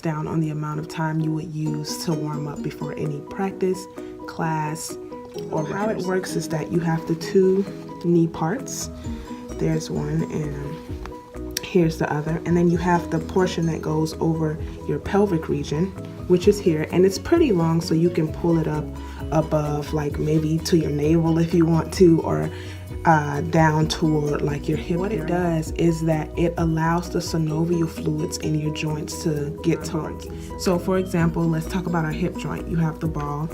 cuts down on the amount of time you would use to warm up before any practice, class, or how it works is that you have the two knee parts. There's one and here's the other. And then you have the portion that goes over your pelvic region, which is here. And it's pretty long, so you can pull it up above, like maybe to your navel if you want to, or down toward like your hip. What it does is that it allows the synovial fluids in your joints to get towards. So for example, let's talk about our hip joint. You have the ball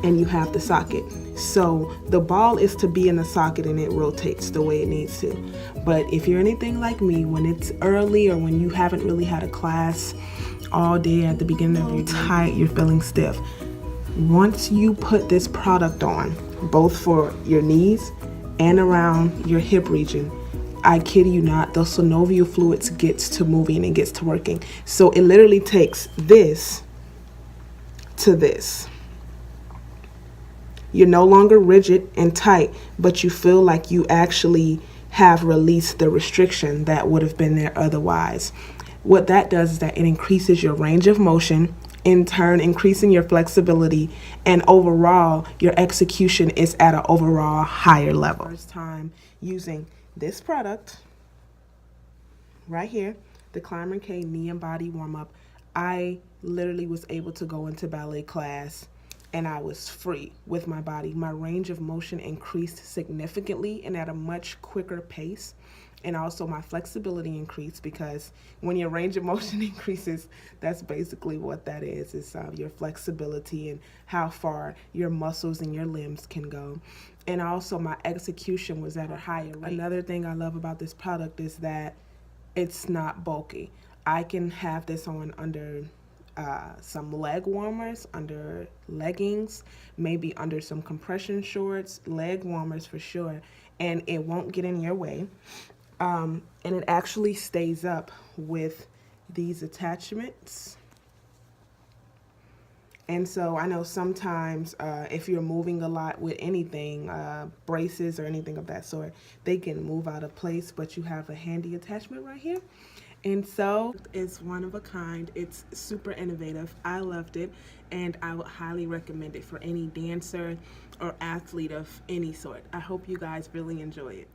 and you have the socket. So the ball is to be in the socket and it rotates the way it needs to. But if you're anything like me, when it's early or when you haven't really had a class all day at the beginning of your tight, you're feeling stiff. Once you put this product on, both for your knees and around your hip region, I kid you not, the synovial fluids gets to moving and gets to working. So it literally takes this to this. You're no longer rigid and tight, but you feel like you actually have released the restriction that would have been there otherwise. What that does is that it increases your range of motion, in turn increasing your flexibility, and overall your execution is at an overall higher level. First time using this product right here, the Climberk knee and body warm-up, I literally was able to go into ballet class and I was free with my body. My range of motion increased significantly and at a much quicker pace. And also my flexibility increased, because when your range of motion increases, that's basically what that is your flexibility and how far your muscles and your limbs can go. And also my execution was at a higher rate. Another thing I love about this product is that it's not bulky. I can have this on under some leg warmers, under leggings, maybe under some compression shorts, leg warmers for sure, and it won't get in your way. And it actually stays up with these attachments. And so I know sometimes if you're moving a lot with anything, braces or anything of that sort, they can move out of place, but you have a handy attachment right here. And so it's one of a kind. It's super innovative. I loved it, and I would highly recommend it for any dancer or athlete of any sort. I hope you guys really enjoy it.